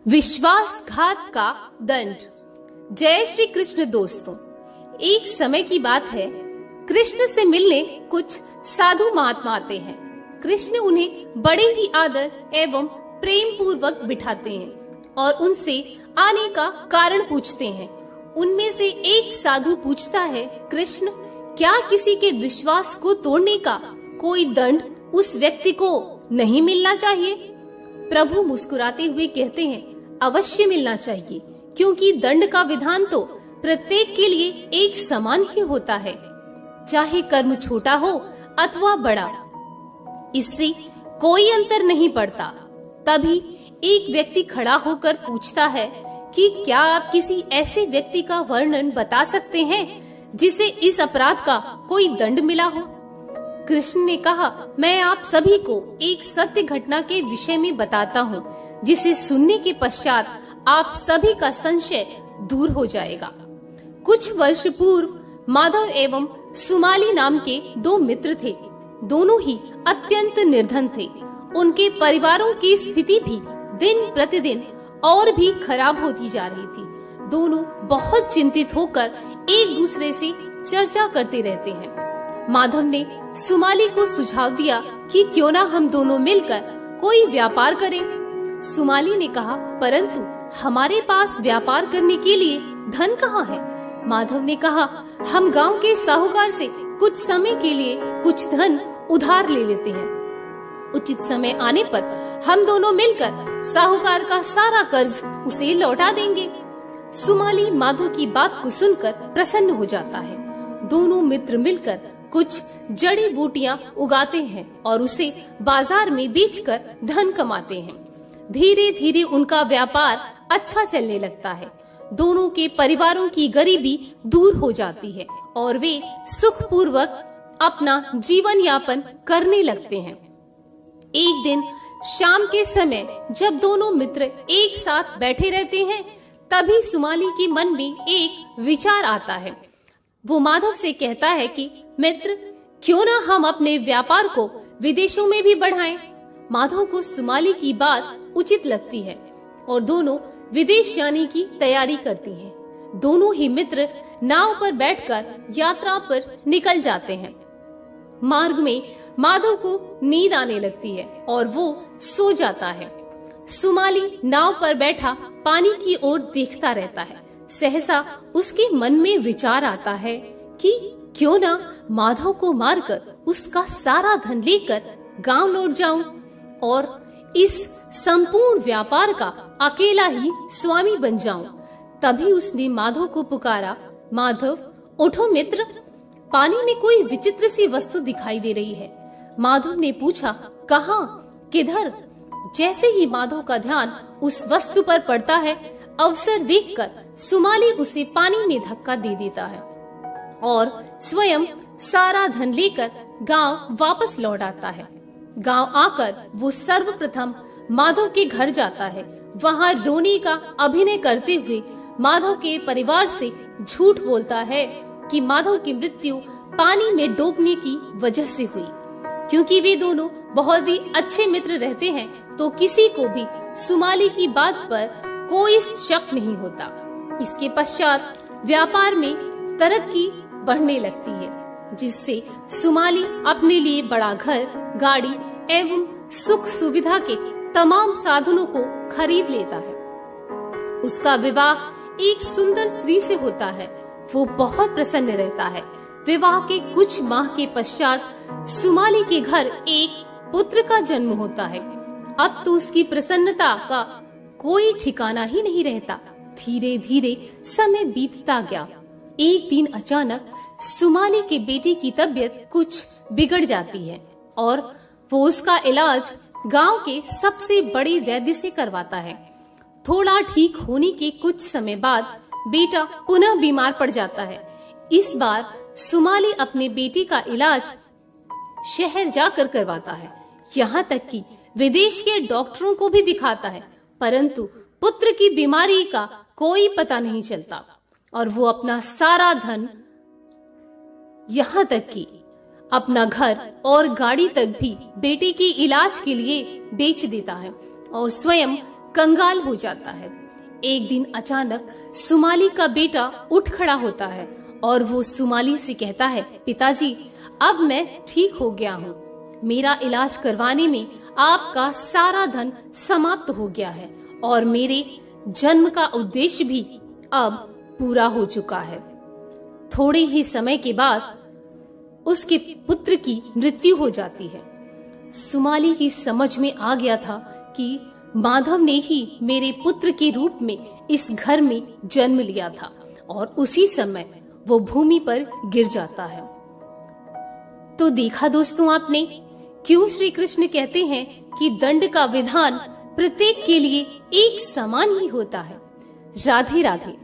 विश्वासघात का दंड। जय श्री कृष्ण दोस्तों, एक समय की बात है, कृष्ण से मिलने कुछ साधु महात्मा आते हैं। कृष्ण उन्हें बड़े ही आदर एवं प्रेम पूर्वक बिठाते हैं और उनसे आने का कारण पूछते हैं। उनमें से एक साधु पूछता है, कृष्ण, क्या किसी के विश्वास को तोड़ने का कोई दंड उस व्यक्ति को नहीं मिलना चाहिए? प्रभु मुस्कुराते हुए कहते हैं, अवश्य मिलना चाहिए, क्योंकि दंड का विधान तो प्रत्येक के लिए एक समान ही होता है, चाहे कर्म छोटा हो अथवा बड़ा, इससे कोई अंतर नहीं पड़ता। तभी एक व्यक्ति खड़ा होकर पूछता है कि क्या आप किसी ऐसे व्यक्ति का वर्णन बता सकते हैं जिसे इस अपराध का कोई दंड मिला हो? कृष्ण ने कहा, मैं आप सभी को एक सत्य घटना के विषय में बताता हूँ, जिसे सुनने के पश्चात आप सभी का संशय दूर हो जाएगा। कुछ वर्ष पूर्व माधव एवं सुमाली नाम के दो मित्र थे। दोनों ही अत्यंत निर्धन थे। उनके परिवारों की स्थिति भी दिन प्रतिदिन और भी खराब होती जा रही थी। दोनों बहुत चिंतित होकर एक दूसरे से चर्चा करते रहते हैं। माधव ने सुमाली को सुझाव दिया कि क्यों ना हम दोनों मिलकर कोई व्यापार करें। सुमाली ने कहा, परंतु हमारे पास व्यापार करने के लिए धन कहाँ है? माधव ने कहा, हम गांव के साहूकार से कुछ समय के लिए कुछ धन उधार ले लेते हैं। उचित समय आने पर हम दोनों मिलकर साहूकार का सारा कर्ज उसे लौटा देंगे। सुमाली माधव की बात को सुनकर प्रसन्न हो जाता है। दोनों मित्र मिलकर कुछ जड़ी बूटियां उगाते हैं और उसे बाजार में बेचकर धन कमाते हैं। धीरे धीरे उनका व्यापार अच्छा चलने लगता है। दोनों के परिवारों की गरीबी दूर हो जाती है और वे सुखपूर्वक अपना जीवन यापन करने लगते हैं। एक दिन शाम के समय जब दोनों मित्र एक साथ बैठे रहते हैं, तभी सुमाली के मन में एक विचार आता है। वो माधव से कहता है कि मित्र, क्यों ना हम अपने व्यापार को विदेशों में भी बढ़ाएं। माधव को सुमाली की बात उचित लगती है और दोनों विदेश जाने की तैयारी करती हैं। दोनों ही मित्र नाव पर बैठकर यात्रा पर निकल जाते हैं। मार्ग में माधव को नींद आने लगती है और वो सो जाता है। सुमाली नाव पर बैठा पानी की ओर देखता रहता है। सहसा उसके मन में विचार आता है कि क्यों ना माधव को मारकर उसका सारा धन लेकर गांव लौट जाऊं और इस संपूर्ण व्यापार का अकेला ही स्वामी बन जाऊं। तभी उसने माधव को पुकारा, माधव, उठो मित्र, पानी में कोई विचित्र सी वस्तु दिखाई दे रही है। माधव ने पूछा, कहाँ, किधर? जैसे ही माधव का ध्यान उस वस्तु पर पड़ता है, अवसर देखकर सुमाली उसे पानी में धक्का दे देता है और स्वयं सारा धन लेकर गांव वापस लौट आता है। गांव आकर वो सर्वप्रथम माधव के घर जाता है। वहां रोने का अभिनय करते हुए माधव के परिवार से झूठ बोलता है कि माधव की मृत्यु पानी में डूबने की वजह से हुई। क्योंकि वे दोनों बहुत ही अच्छे मित्र रहते हैं, तो किसी को भी सुमाली की बात पर कोई शक नहीं होता। इसके पश्चात व्यापार में तरक्की बढ़ने लगती है, जिससे सुमाली अपने लिए बड़ा घर, गाड़ी एवं सुख सुविधा के तमाम साधनों को खरीद लेता है। उसका विवाह एक सुंदर स्त्री से होता है। वो बहुत प्रसन्न रहता है। विवाह के कुछ माह के पश्चात सुमाली के घर एक पुत्र का जन्म होता है। अब तो उसकी प्रसन्नता का कोई ठिकाना ही नहीं रहता। धीरे धीरे समय बीतता गया। एक दिन अचानक सुमाली के बेटे की तबीयत कुछ बिगड़ जाती है और वो उसका इलाज गांव के सबसे बड़े वैद्य से करवाता है। थोड़ा ठीक होने के कुछ समय बाद बेटा पुनः बीमार पड़ जाता है। इस बार सुमाली अपने बेटे का इलाज शहर जाकर करवाता है। यहाँ तक कि विदेश के डॉक्टरों को भी दिखाता है, परंतु पुत्र की बीमारी का कोई पता नहीं चलता और वो अपना सारा धन, यहाँ तक कि अपना घर और गाड़ी तक भी बेटे के इलाज के लिए बेच देता है और स्वयं कंगाल हो जाता है। एक दिन अचानक सुमाली का बेटा उठ खड़ा होता है और वो सुमाली से कहता है, पिताजी, अब मैं ठीक हो गया हूँ। मेरा इलाज करवाने में आपका सारा धन समाप्त हो गया है और मेरे जन्म का उद्देश्य भी अब पूरा हो चुका है। थोड़े ही समय के बाद उसके पुत्र की मृत्यु हो जाती है। सुमाली की समझ में आ गया था कि माधव ने ही मेरे पुत्र के रूप में इस घर में जन्म लिया था, और उसी समय वो भूमि पर गिर जाता है। तो देखा दोस्तों आपने, क्यों श्री कृष्ण कहते हैं कि दंड का विधान प्रत्येक के लिए एक समान ही होता है। राधे राधे।